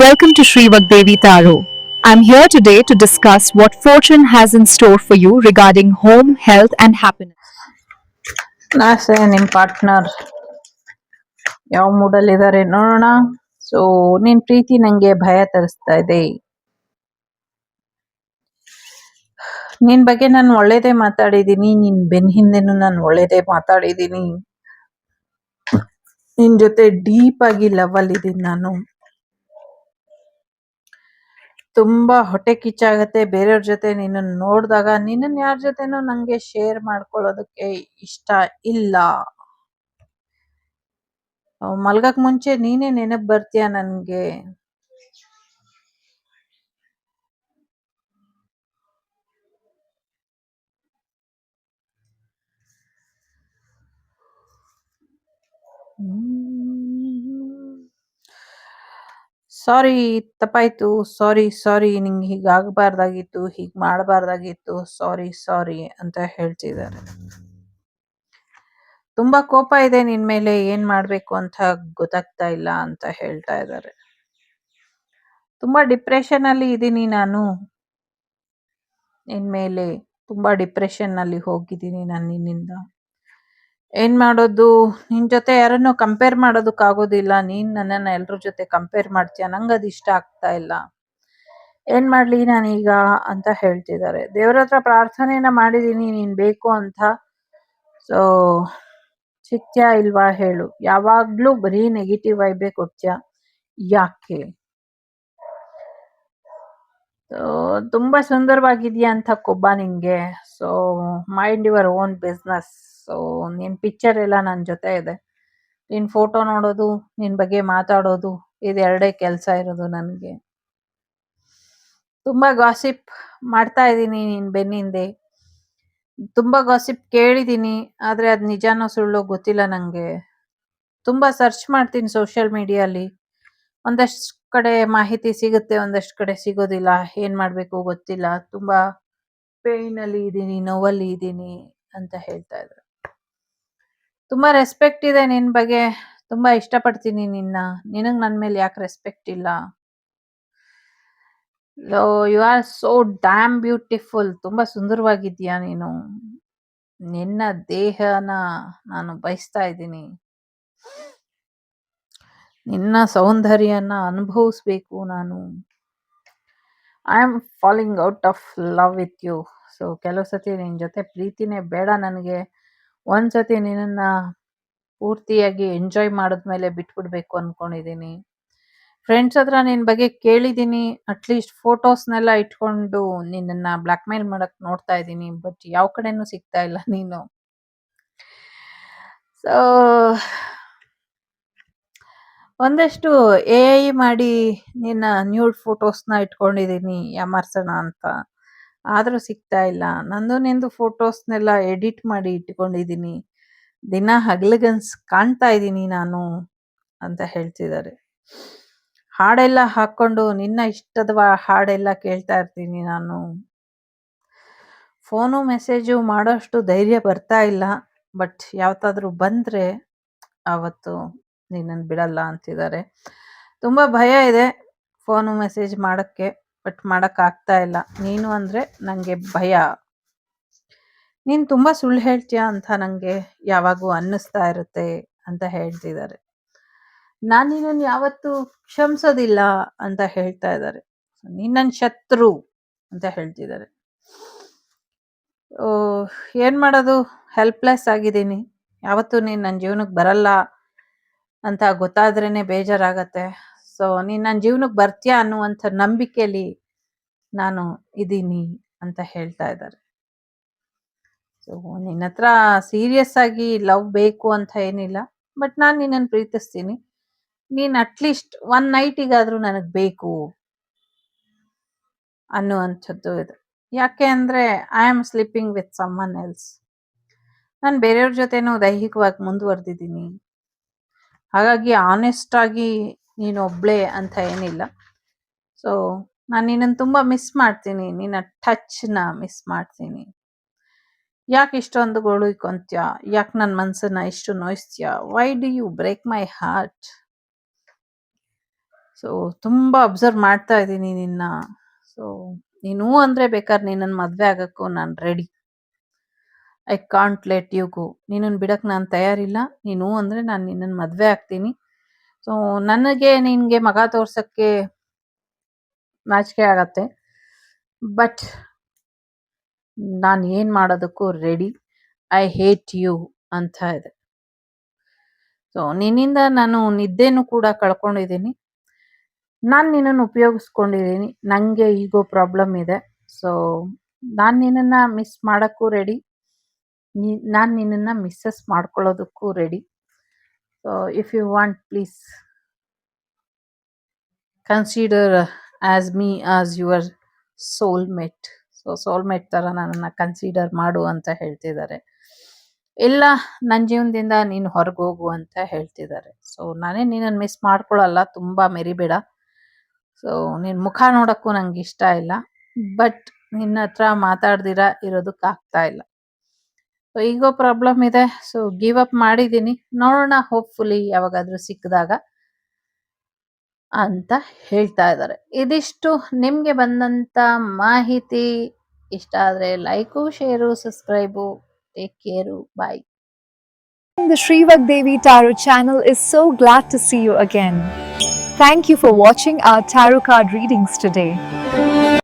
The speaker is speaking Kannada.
Welcome to Sri Vagdevi Taro. I'm here today to discuss what fortune has in store for you regarding home, health, and happiness. ನಾಸೆ ನಿಮ್ಮ ಪಾರ್ಟ್ನರ್ ಯಾವ ಮೂಡಲ್ಲಿ ಇದ್ದಾರೆ ನೋಡೋಣ. ಸೊ ನಿನ್ ಪ್ರೀತಿ ನಂಗೆ ಭಯ ತರಿಸ್ತಾ ಇದೆ. ನಿನ್ ಬಗ್ಗೆ ನಾನು ಒಳ್ಳೇದೇ ಮಾತಾಡಿದೀನಿ, ನಿನ್ ಬೆನ್ ಹಿಂದೆನೂ ನಾನು ಒಳ್ಳೇದೇ ಮಾತಾಡಿದೀನಿ. ನಿನ್ ಜೊತೆ ಡೀಪ್ ಆಗಿ ಲವ್ ಅಲ್ಲಿ ಇದೀನಿ ನಾನು. ತುಂಬಾ ಹೊಟ್ಟೆ ಕಿಚ್ಚಾಗತ್ತೆ ಬೇರೆಯವ್ರ ಜೊತೆ ನಿನ್ನನ್ನು ನೋಡಿದಾಗ. ನಿನ್ನನ್ ಯಾರ ಜೊತೆನೂ ನಂಗೆ ಶೇರ್ ಮಾಡ್ಕೊಳ್ಳೋದಕ್ಕೆ ಇಷ್ಟ ಇಲ್ಲ. ಮಲ್ಗಕ್ ಮುಂಚೆ ನೀನೇ ನೆನಪು ಬರ್ತೀಯ ನನ್ಗೆ. ಸಾರಿ, ತಪ್ಪಾಯ್ತು. ಸಾರಿ ಸಾರಿ, ನಿಂಗೆ ಹೀಗಾಗಬಾರ್ದಾಗಿತ್ತು, ಹೀಗ್ ಮಾಡಬಾರ್ದಾಗಿತ್ತು, ಸಾರಿ ಸಾರಿ ಅಂತ ಹೇಳ್ತಿದ್ದಾರೆ. ತುಂಬಾ ಕೋಪ ಇದೆ ನಿನ್ ಮೇಲೆ, ಏನ್ ಮಾಡ್ಬೇಕು ಅಂತ ಗೊತ್ತಾಗ್ತಾ ಇಲ್ಲ ಅಂತ ಹೇಳ್ತಾ ಇದ್ದಾರೆ. ತುಂಬಾ ಡಿಪ್ರೆಷನ್ ಅಲ್ಲಿ ಇದೀನಿ ನಾನು ನಿನ್ ಮೇಲೆ. ತುಂಬಾ ಡಿಪ್ರೆಷನ್ ಅಲ್ಲಿ ಹೋಗಿದ್ದೀನಿ ನಾನು ನಿನ್ನಿಂದ. ಏನ್ ಮಾಡೋದು, ನಿನ್ ಜೊತೆ ಯಾರನ್ನು ಕಂಪೇರ್ ಮಾಡೋದಕ್ಕಾಗೋದಿಲ್ಲ. ನೀನ್ ನನ್ನನ್ನ ಎಲ್ರ ಜೊತೆ ಕಂಪೇರ್ ಮಾಡ್ತೀಯ, ನಂಗದು ಇಷ್ಟ ಆಗ್ತಾ ಇಲ್ಲ. ಏನ್ ಮಾಡ್ಲಿ ನಾನೀಗ ಅಂತ ಹೇಳ್ತಿದ್ದಾರೆ. ದೇವ್ರ ಹತ್ರ ಪ್ರಾರ್ಥನೆನ ಮಾಡಿದೀನಿ ನೀನ್ ಬೇಕು ಅಂತ. ಸೊ ಸಿಗ್ತ್ಯಾ ಇಲ್ವಾ ಹೇಳು. ಯಾವಾಗ್ಲೂ ಬರೀ ನೆಗೆಟಿವ್ ವೈಬೇ ಕೊಡ್ತೀಯ, ಯಾಕೆ? ತುಂಬಾ ಸುಂದರವಾಗಿದ್ಯಾ ಅಂತ ಕೊಬ್ಬ ನಿಂಗೆ. So mind your own business. So ನಿನ್ ಪಿಕ್ಚರ್ ಎಲ್ಲ ನನ್ನ ಜೊತೆ ಇದೆ. ನಿನ್ ಫೋಟೋ ನೋಡೋದು, ನಿನ್ ಬಗ್ಗೆ ಮಾತಾಡೋದು, ಇದೆರಡೇ ಕೆಲಸ ಇರೋದು ನನಗೆ. ತುಂಬಾ ಗಾಸಿಪ್ ಮಾಡ್ತಾ ಇದ್ದೀನಿ ನಿನ್ ಬೆನ್ನಿಂದೆ. ತುಂಬಾ ಗಾಸಿಪ್ ಕೇಳಿದೀನಿ, ಆದ್ರೆ ಅದ್ ನಿಜಾನೋ ಸುಳ್ಳೋ ಗೊತ್ತಿಲ್ಲ ನಂಗೆ. ತುಂಬಾ ಸರ್ಚ್ ಮಾಡ್ತೀನಿ ಸೋಷಿಯಲ್ ಮೀಡಿಯಲ್ಲಿ. ಒಂದಷ್ಟು ಕಡೆ ಮಾಹಿತಿ ಸಿಗುತ್ತೆ, ಒಂದಷ್ಟು ಕಡೆ ಸಿಗೋದಿಲ್ಲ. ಏನ್ ಮಾಡ್ಬೇಕು ಗೊತ್ತಿಲ್ಲ. ತುಂಬಾ ಪೇಯ್ನ್ ಅಲ್ಲಿ ಇದೀನಿ, ನೋವಲ್ಲಿ ಇದೀನಿ ಅಂತ ಹೇಳ್ತಾ ಇದ್ದಾರೆ. ತುಂಬಾ ರೆಸ್ಪೆಕ್ಟ್ ಇದೆ ನಿನ್ ಬಗ್ಗೆ, ತುಂಬಾ ಇಷ್ಟಪಡ್ತೀನಿ ನಿನ್ನ. ನಿನಗ್ ನನ್ ಮೇಲೆ ಯಾಕೆ ರೆಸ್ಪೆಕ್ಟ್ ಇಲ್ಲ? You are so damn beautiful. ತುಂಬಾ ಸುಂದರವಾಗಿದ್ಯಾ ನೀನು. ನಿನ್ನ ದೇಹನ ನಾನು ಬಯಸ್ತಾ ಇದ್ದೀನಿ. ನಿನ್ನ ಸೌಂದರ್ಯನ ಅನುಭವಿಸ್ಬೇಕು ನಾನು. I am falling out of love with you. So ಕೆಲವು ಸತಿ ನಿನ್ ಜೊತೆ ಪ್ರೀತಿನೇ ಬೇಡ ನನಗೆ. ಒಂದ್ಸತಿ ನಿನ್ನನ್ನ ಪೂರ್ತಿಯಾಗಿ ಎಂಜಾಯ್ ಮಾಡಿದ್ಮೇಲೆ ಬಿಟ್ಬಿಡ್ಬೇಕು ಅನ್ಕೊಂಡಿದೀನಿ. ಫ್ರೆಂಡ್ಸ್ ಹತ್ರ ನಿನ್ ಬಗ್ಗೆ ಕೇಳಿದೀನಿ. ಅಟ್ಲೀಸ್ಟ್ ಫೋಟೋಸ್ನೆಲ್ಲ ಇಟ್ಕೊಂಡು ನಿನ್ನನ್ನ ಬ್ಲಾಕ್ ಮೇಲ್ ಮಾಡಕ್ ನೋಡ್ತಾ ಇದ್ದೀನಿ. ಬಟ್ ಯಾವ ಕಡೆನೂ ಸಿಗ್ತಾ ಇಲ್ಲ ನೀನು. ಸೊ ಒಂದಷ್ಟು AI ಮಾಡಿ ನಿನ್ನ ನ್ಯೂಡ್ ಫೋಟೋಸ್ನ ಇಟ್ಕೊಂಡಿದೀನಿ ಯಾಮಾರ್ಸೋಣ ಅಂತ. ಆದ್ರೂ ಸಿಗ್ತಾ ಇಲ್ಲ. ನಂದು ನಿಂದು ಫೋಟೋಸ್ನೆಲ್ಲ ಎಡಿಟ್ ಮಾಡಿ ಇಟ್ಕೊಂಡಿದೀನಿ. ದಿನ ಹಗಲಿಗನ್ಸ್ ಕಾಣ್ತಾ ಇದ್ದೀನಿ ನಾನು ಅಂತ ಹೇಳ್ತಿದ್ದಾರೆ. ಹಾಡೆಲ್ಲ ಹಾಕೊಂಡು ನಿನ್ನ ಇಷ್ಟದ ಹಾಡೆಲ್ಲ ಕೇಳ್ತಾ ಇರ್ತೀನಿ ನಾನು. ಫೋನು ಮೆಸೇಜು ಮಾಡೋಷ್ಟು ಧೈರ್ಯ ಬರ್ತಾ ಇಲ್ಲ. ಬಟ್ ಯಾವತ್ತಾದ್ರೂ ಬಂದ್ರೆ ಅವತ್ತು ನಿನ್ನನ್ನು ಬಿಡಲ್ಲ ಅಂತಿದ್ದಾರೆ. ತುಂಬಾ ಭಯ ಇದೆ ಫೋನು ಮೆಸೇಜ್ ಮಾಡಕ್ಕೆ. ಬಟ್ ಮಾಡಕ್ ಆಗ್ತಾ ಇಲ್ಲ. ನೀನು ಅಂದ್ರೆ ನಂಗೆ ಭಯ. ನೀನ್ ತುಂಬಾ ಸುಳ್ಳು ಹೇಳ್ತೀಯ ಅಂತ ನಂಗೆ ಯಾವಾಗೂ ಅನ್ನಿಸ್ತಾ ಇರುತ್ತೆ ಅಂತ ಹೇಳ್ತಿದ್ದಾರೆ. ನಾನ್ ನಿನ್ನನ್ನು ಯಾವತ್ತೂ ಕ್ಷಮಿಸೋದಿಲ್ಲ ಅಂತ ಹೇಳ್ತಾ ಇದ್ದಾರೆ. ನೀನ್ ನನ್ ಶತ್ರು ಅಂತ ಹೇಳ್ತಿದ್ದಾರೆ. ಏನ್ ಮಾಡೋದು, ಹೆಲ್ಪ್ಲೆಸ್ ಆಗಿದ್ದೀನಿ. ಯಾವತ್ತೂ ನೀನ್ ನನ್ನ ಜೀವನಕ್ಕೆ ಬರಲ್ಲ ಅಂತ ಗೊತ್ತಾದ್ರೇನೆ ಬೇಜಾರಾಗತ್ತೆ. ಸೊ ನೀನ್ ನನ್ನ ಜೀವನಕ್ಕೆ ಬರ್ತೀಯ ಅನ್ನುವಂಥ ನಂಬಿಕೆಯಲ್ಲಿ ನಾನು ಇದೀನಿ ಅಂತ ಹೇಳ್ತಾ ಇದ್ದಾರೆ. ಸೊ ನಿನ್ನ ಹತ್ರ ಸೀರಿಯಸ್ ಆಗಿ ಲವ್ ಬೇಕು ಅಂತ ಏನಿಲ್ಲ. ಬಟ್ ನಾನು ನಿನ್ನನ್ನು ಪ್ರೀತಿಸ್ತೀನಿ. ನೀನ್ ಅಟ್ಲೀಸ್ಟ್ ಒನ್ ನೈಟಿಗಾದ್ರೂ ನನಗ್ ಬೇಕು ಅನ್ನುವಂಥದ್ದು ಇದೆ. ಯಾಕೆ ಅಂದ್ರೆ I am sleeping with summon else. ನಾನು ಬೇರೆಯವ್ರ ಜೊತೆನೂ ದೈಹಿಕವಾಗಿ ಮುಂದುವರೆದಿದ್ದೀನಿ. ಹಾಗಾಗಿ ಆನೆಸ್ಟ್ ಆಗಿ ನೀನು ಒಬ್ಳೆ ಅಂತ ಏನಿಲ್ಲ. ಸೊ ನಾನು ನಿನ್ನನ್ನು ತುಂಬಾ ಮಿಸ್ ಮಾಡ್ತೀನಿ. ನಿನ್ನ ಟಚ್ನ ಮಿಸ್ ಮಾಡ್ತೀನಿ. ಯಾಕೆ ಇಷ್ಟೊಂದು ಗೋಳುಕೊಂತ್ಯ? ಯಾಕೆ ನನ್ನ ಮನಸ್ಸನ್ನ ಇಷ್ಟು ನೋಯಿಸ್ತೀಯ? Why do you break my heart? So ತುಂಬಾ ಅಬ್ಸರ್ವ್ ಮಾಡ್ತಾ ಇದ್ದೀನಿ ನಿನ್ನ. ಸೊ ನೀನು ಹ್ಞೂ ಅಂದ್ರೆ ಬೇಕಾದ್ರೆ ನೀನನ್ನ ಮದ್ವೆ ಆಗಕ್ಕೂ ನಾನು ready. I can't let you go. ನಿನ್ನನ್ನು ಬಿಡಕ್ಕೆ ನಾನು ತಯಾರಿಲ್ಲ. ನೀನು ಹ್ಞೂ ಅಂದ್ರೆ ನಾನು ನಿನ್ನನ್ನು ಮದ್ವೆ ಆಗ್ತೀನಿ. ಸೊ ನನಗೆ ನಿನ್ಗೆ ಮಗ ತೋರ್ಸಕ್ಕೆ ನಾಚಿಕೆ ಆಗತ್ತೆ. ಬಟ್ ನಾನು ಏನ್ ಮಾಡೋದಕ್ಕೂ ರೆಡಿ. ಐ ಹೇಟ್ ಯು ಅಂತ ಇದೆ. ಸೊ ನಿನ್ನಿಂದ ನಾನು ನಿದ್ದೆನೂ ಕೂಡ ಕಳ್ಕೊಂಡಿದ್ದೀನಿ. ನಾನು ನಿನ್ನನ್ನು ಉಪಯೋಗಿಸ್ಕೊಂಡಿದ್ದೀನಿ. ನನಗೆ ಈಗೋ ಪ್ರಾಬ್ಲಮ್ ಇದೆ. ಸೊ ನಾನು ನಿನ್ನನ್ನು ಮಿಸ್ ಮಾಡೋಕ್ಕೂ ರೆಡಿ. ನಾನು ನಿನ್ನನ್ನು ಮಿಸ್ಸಸ್ ಮಾಡ್ಕೊಳ್ಳೋದಕ್ಕೂ ready. So if you want please consider as me as your soulmate. So soulmate ಥರ ನನ್ನನ್ನು ಕನ್ಸಿಡರ್ ಮಾಡು ಅಂತ ಹೇಳ್ತಿದ್ದಾರೆ. ಇಲ್ಲ ನನ್ನ ಜೀವನದಿಂದ ನೀನು ಹೊರಗೆ ಹೋಗು ಅಂತ ಹೇಳ್ತಿದ್ದಾರೆ. ಸೊ ನಾನೇ ನಿನ್ನನ್ನು ಮಿಸ್ ಮಾಡ್ಕೊಳ್ಳಲ್ಲ, ತುಂಬ ಮೆರಿಬೇಡ. ಸೊ ನಿನ್ನ ಮುಖ ನೋಡೋಕ್ಕೂ ನಂಗೆ ಇಷ್ಟ ಇಲ್ಲ. ಬಟ್ ನಿನ್ನ ಹತ್ರ ಮಾತಾಡ್ದಿರ ಇರೋದಕ್ಕಾಗ್ತಾ ಇಲ್ಲ. ಸೊ ಈಗೋ ಪ್ರಾಬ್ಲಮ್ ಇದೆ. ಸೊ ಗಿವ್ ಅಪ್ ಮಾಡಿದ್ದೀನಿ. ನೋಡೋಣ, ಹೋಪ್ಫುಲಿ ಯಾವಾಗಾದರೂ ಸಿಕ್ಕಿದಾಗ ಅಂತ ಹೇಳ್ತಾ ಇದ್ದಾರೆ. ಇದಿಷ್ಟು ನಿಮಗೆ ಬಂದಂಥ ಮಾಹಿತಿ. ಇಷ್ಟ ಆದರೆ like, share, subscribe. Take care. Bye. The Shrivak Devi Tarot channel is so glad to see you again. Thank you for watching our tarot card readings today.